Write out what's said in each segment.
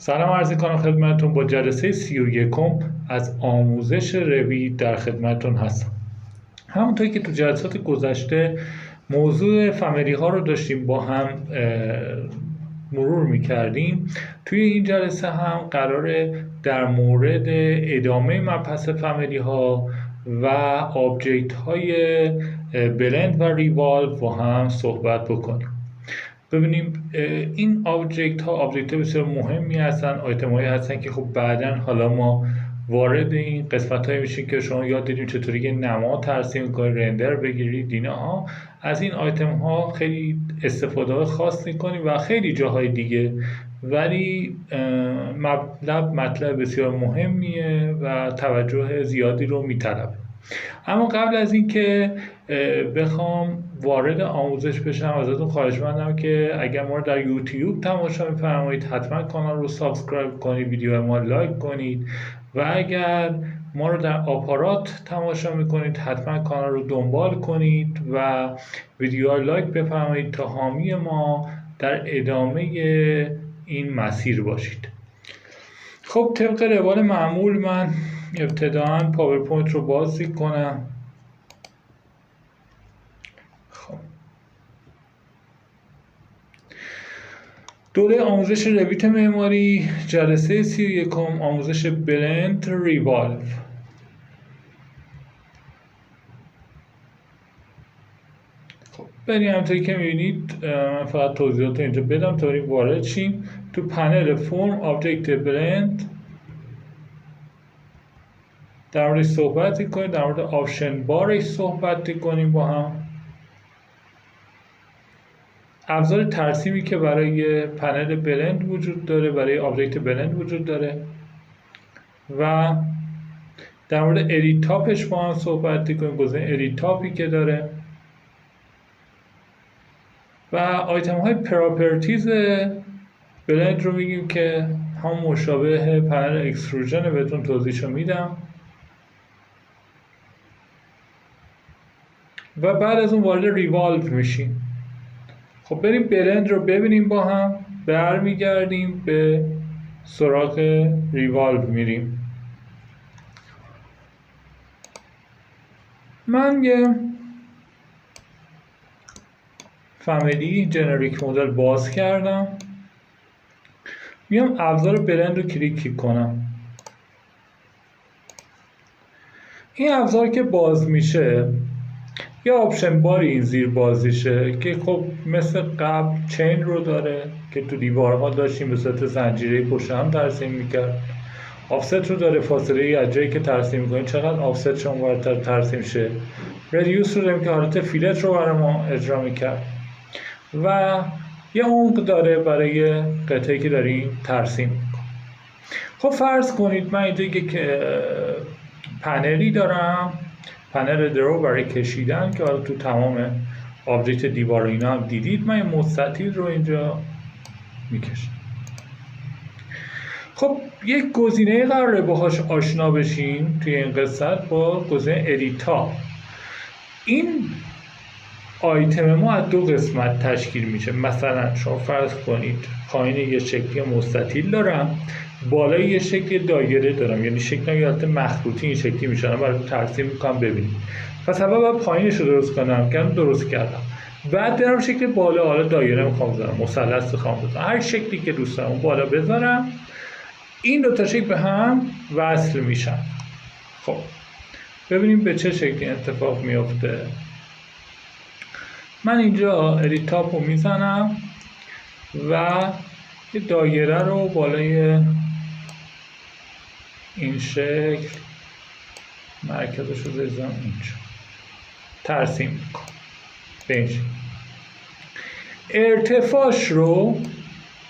سلام عرض کنم خدمتتون. با جلسه 31 از آموزش روید در خدمتتون هستم. همونطوری که تو جلسات گذشته موضوع فامیلی ها رو داشتیم با هم مرور میکردیم، توی این جلسه هم قراره در مورد ادامه مبحث فامیلی ها و آبجکت های بلند و ریوالو با هم صحبت بکنیم. ببینیم این آبجکت بسیار مهمی هستن، آیتم هایی هستن که خب بعداً حالا ما وارد این قسمت هایی میشیم که شما یاد دیدیم چطوری یه نماد ترسیم کنید، رندر بگیرید، اینها از این آیتم ها خیلی استفاده خاص میکنیم و خیلی جاهای دیگه، ولی مطلب بسیار مهمیه و توجه زیادی رو میطلبه. اما قبل از اینکه بخوام وارد آموزش بشم ازتون خواهش مندم که اگر ما رو در یوتیوب تماشا می‌فرمایید حتما کانال رو سابسکرایب کنید، ویدیو ما لایک کنید و اگر ما رو در آپارات تماشا میکنید حتما کانال رو دنبال کنید و ویدیو لایک بفرمایید تا حامی ما در ادامه این مسیر باشید. خب طبق روال معمول من ابتداً پاورپوینت رو باز کنم. خب دوره آموزش رویت معماری، جلسه 31 آموزش بلند ریوالو. خب بریم همونطوری که میبینید من فقط توضیحات اینجا بدم تا بریم وارد شیم. تو پنل فرم آبجکت بلند در موردش صحبت کنیم، در مورد آپشن بارش صحبت کنیم با هم. ابزار ترسیمی که برای پنل بلند وجود داره، برای آبجکت بلند وجود داره و در مورد ادیت تاپش با هم صحبت کنیم، گزینه ادیت تاپی که داره و آیتم های پراپرتیز بلند رو میگیم که هم مشابه پنل اکستروژن، بهتون توضیحشو میدم و بعد از اون وارد ریوالو میشیم. خب بریم بلند رو ببینیم با هم، برمیگردیم به سراغ ریوالو میریم. من یه فامیلی جنریک مدل باز کردم، میام ابزار بلند رو کلیک کنم. این ابزار که باز میشه یه آپشن باری این زیر بازیشه که خب مثل قبل چین رو داره که تو دیوارها داشتیم به صورت زنجیره پشت هم ترسیم میکرد. آفست رو داره، فاصله ای از جایی که ترسیم میکنید چقدر آفست شما باید ترسیم شه. ردیوس رو داریم که حالت فیلت رو برای ما اجرا میکرد و یه عمق داره برای قطعی که داریم ترسیم میکنیم. خب فرض کنید من اینجا یک پنلی دارم، پنل درو برای کشیدن که حالا تو تمام آبجکت دیوار اینا هم دیدید. من یه مستطیل رو اینجا میکشم. خب یک گزینه قراره باهاش آشنا بشیم توی این قسمت با گزینه ادیت تاپ. این آیتم ما از دو قسمت تشکیل میشه. مثلا شما فرض کنید پایین یه شکلی مستطیل دارم، بالای یه شکلی دایره دارم، یعنی شکل یالت مخروطی این شکلی میشن. برای ترسیم میکنم ببینید. پس اول باید پایینش رو درست کنم که درست کردم، بعد برم شکل بالا، حالا دایره میخوام بذارم، مثلث میخوام بذارم، هر شکلی که دوست دارم بالا بذارم. این دو تا شکل به هم وصل میشن. خب ببینیم به چه شکلی اتفاق میفته. من اینجا ادیت تاپ رو میزنم و یه دایره رو بالای این شکل مرکزش رو بذارم اینجا ترسیم میکنم به این شکل. ارتفاعش رو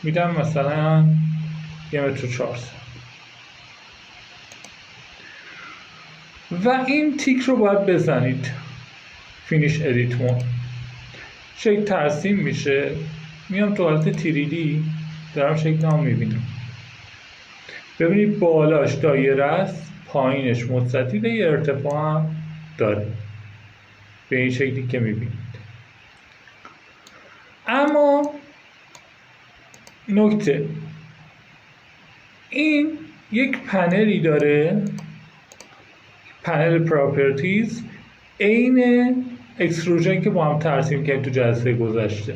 میدم مثلا 1.4 متر و این تیک رو باید بزنید فینیش ادیت مود. شکل ترسیم میشه، میام تو حالت تیریدی دارم شکل هم میبینم. ببینید بالاش دایره است، پایینش مستطیل، یه ارتفاع هم داره به این شکلی که میبینید. اما نکته این یک پنلی داره، پنل پراپرتیز، عین اکستروژن که با هم ترسیم کردیم تو جلسه گذشته.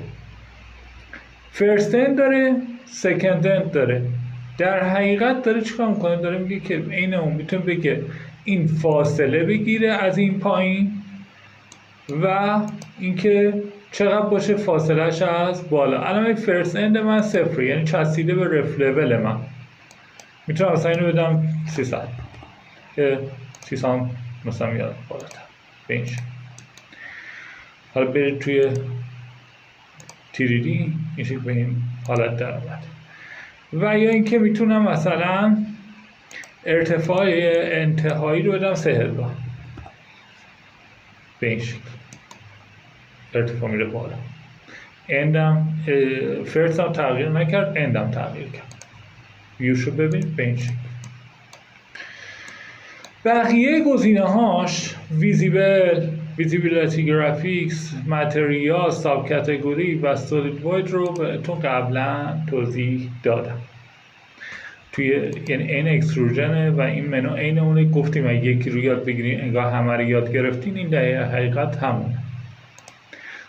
فرست اند داره، سکند اند داره. در حقیقت داره چیکار میکنه؟ داره میگه که عین اون میتونه بگه این فاصله بگیره از این پایین و اینکه چقدر باشه فاصلهش از بالا. الان این فرست اند من 0، یعنی چسبیده به رف لول من. میتونم مثلا اینو بدم 300 که 300 مثلا میاد بالاتر به این شکل. حالا برید توی تیریدی این شکل به این حالت در اومد. و یا اینکه میتونم مثلا ارتفاع انتهایی رو بدم 3000 به این شکل، ارتفاع میره بالا. اندم فرست هم تغییر نکرد، اندم تغییر کرد. ویوشو ببینید به این شکل. بقیه گزینه هاش ویزیبیلیتی گرافیکس، متریال، ساب کاتگوری و سولید واید رو بهتون قبلا توضیح دادم. یعنی این اکستروژنه و این منو عین اونه. گفتیم اگه یکی رو یاد بگیرین انگار همه رو یاد گرفتین، این در حقیقت همونه.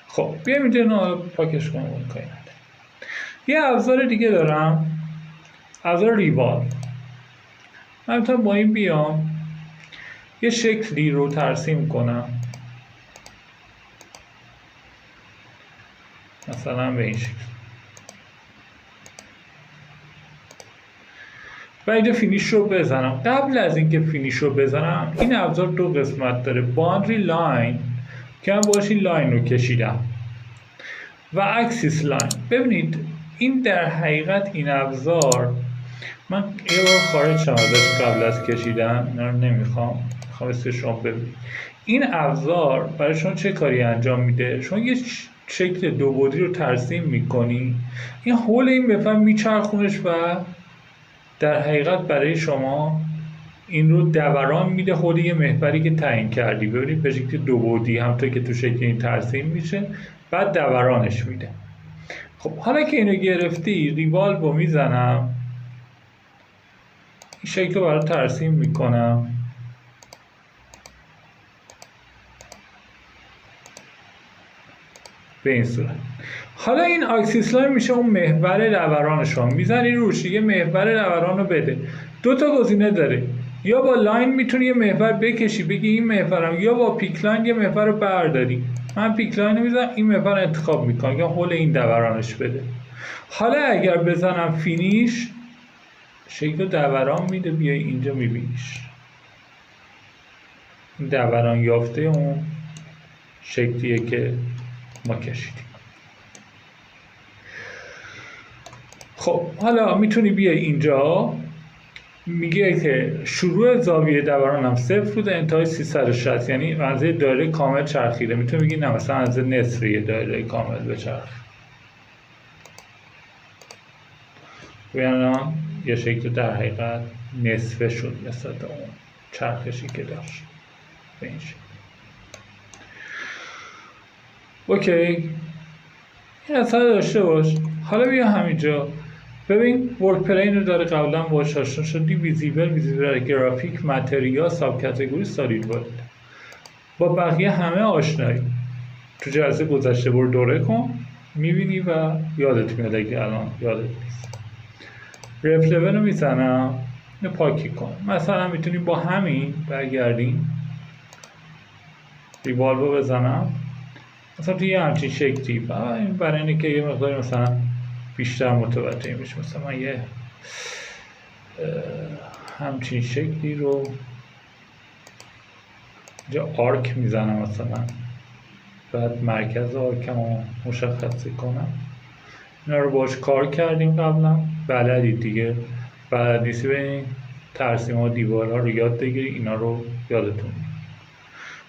خب بیایم اینجا اینو پاکش کنم اون کاری نداره. یه ابزار دیگه دارم، ابزار ریوالو. من میتونم با این بیام یه شکلی رو ترسیم کنم، مثلا به این شکل، و اینجا فینیش رو بزنم. قبل از اینکه فینیش رو بزنم این ابزار دو قسمت داره، باندری لاین که من باهاش این لاین رو کشیدم و اکسیس لاین. ببینید این در حقیقت این ابزار، من یه بار خارج شدم ازش قبل از کشیدن، اینا رو نمیخوام، میخوام اسم شما ببینید. این ابزار برای شما چه کاری انجام میده؟ شما یه شکل دو بعدی رو ترسیم میکنی، این حول این بفهم میچرخونش و در حقیقت برای شما این رو دوران میده حول یه محوری که تعیین کردی. ببینید به شکل دو بعدی همونطور که تو شکل این ترسیم میشه، بعد دورانش میده. خب حالا که اینو گرفتی، ریوالو میزنم، این شکل رو برای ترسیم میکنم، به این صورت. حالا این اکسیس لاین میشه اون محور دوران شما، میزنی روش یه محور دوران رو بده. دو تا گزینه داره، یا با لاین میتونی یه محور بکشی بگی این محورم، یا با پیک لاین یه محور رو برداری. من پیک لاین رو میزنم، این محور انتخاب میکنم یا حول این دورانش بده. حالا اگر بزنم فینیش، شکل دوران میده، بیای اینجا میبینیش این دوران یافته اون شکلیه که ما کشیدیم. خب حالا میتونی بیای اینجا، میگه که شروع زاویه دورانم 0 بوده، انتهای 360، یعنی منزل دایره کامل چرخیده. میتونی بگی نه مثلا از نصفه دایره کامل بچرخه. یعنی یه شکل در حقیقت نصفه شد نسبت اون چرخشی که داشت به این شکل. اوکی، این اصلا داشته باش. حالا بیا همینجا ببین ورک پلین رو داره، قبلا باهاش آشنا شدی. ویزیبل گرافیک، متریال، ساب کاتگوری، سالید واید. با بقیه همه آشنایی. تو جلسه گذشته برو دوره کن، میبینی و یادت میاد اگه الان یادت نیست. رف لول رو میزنم، اینو پاکی کن. مثلا میتونی با همین برگردیم، ریوالو بزنم، مثلا توی یه همچین شکلی. برای اینه که یه مقداری مثلا بیشتر متوجه میشه، مثلا من یه همچین شکلی رو اینجا آرک میزنم، مثلا بعد مرکز آرکم رو مشخص کنم. اینا رو باش کار کردیم قبلا، بلدید دیگه. بلد نیستی ببینید ترسیم ها دیوارها رو یاد بگیری، اینا رو یادتون.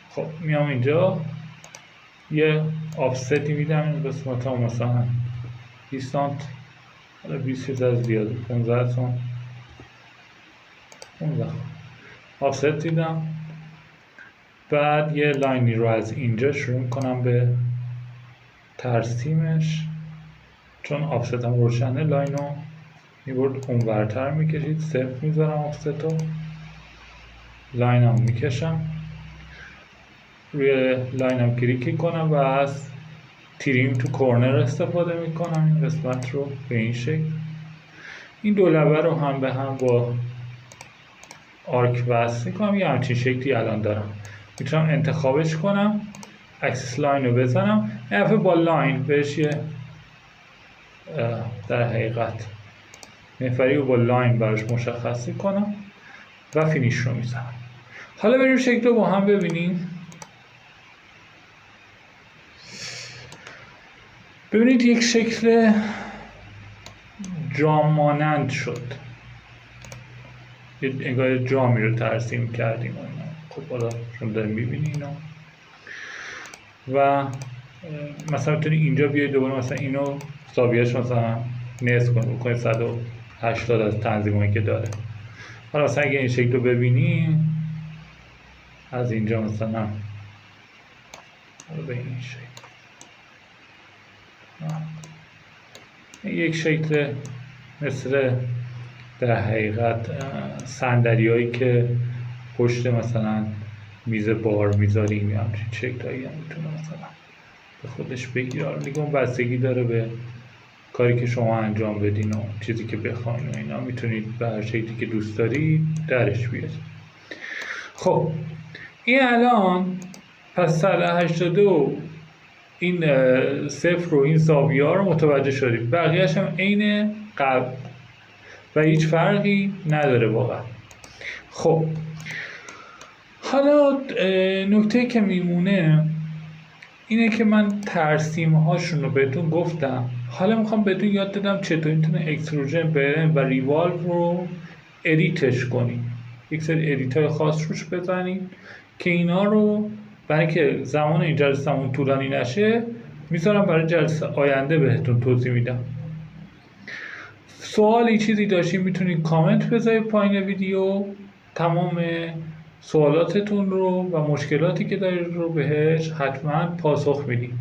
خب میام اینجا یه آفستی میدم، این قسمت ها مثلا 20 سانت، حالا 20 از زیاده، 15 سانت، 15 آفست دیدم. بعد یه لاینی رو از اینجا شروع میکنم به ترسیمش، چون آفست هم روشنه لاین رو میبرد اونورتر میکشید، 0 میذارم آفستو، لاینم میکشم، روی لاینم کلیک کنم و از تریم تو کورنر استفاده میکنم این قسمت رو به این شکل. این دو لبه رو هم به هم با آرک وصل میکنم، یه همچین شکلی الان دارم. میتونم انتخابش کنم، اکسس لاین رو بزنم، این دفعه با لاین بهش یه در حقیقت محوری رو با لاین براش مشخصی کنم و فینیش رو میزنم. حالا بریم شکل رو با هم ببینیم. ببینید یک شکل جام مانند شد، یه انگار جامی رو ترسیم کردیم. خب حالا شما داریم میبینی اینا و مثلا میتونی اینجا بیاید دوباره مثلا اینو زاویهش مثلا نصف کنید، بکنید 180 از تنظیمایی که داره. حالا مثلا اگه این شکل رو ببینی از اینجا مثلا به این شکل، یک شکل مثل در حقیقت صندلی هایی که پشت مثلا میز بار میذاریم یا همچین شکل هایی هم میتونه مثلا به خودش بگیره. دیگه اون بستگی داره به کاری که شما انجام بدین و چیزی که بخواین و اینا، میتونید به هر شکلی که دوست دارید درش بیارید. خب این الان پس 182 این صفر و این زاویه ها رو متوجه شدید، بقیهش هم عین قبل و هیچ فرقی نداره واقعا. خب حالا نکته که میمونه اینه که من ترسیم هاشون رو بهتون گفتم، حالا میخوام بهتون یاد بدم چطور میتونه اکستروژن برن و ریوالو رو ادیتش کنیم، یک سری ادیت های خاص روش بزنیم که اینا رو برای که زمان این جلسه‌مون طولانی نشه میذارم برای جلسه آینده بهتون توضیح میدم. سوالی چیزی داشتین میتونید کامنت بذارید پایین ویدیو، تمام سوالاتتون رو و مشکلاتی که دارید رو بهش حتما پاسخ میدیم.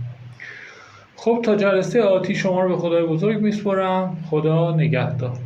خب تا جلسه آتی شما رو به خدای بزرگ میسپارم. خدا نگهدار.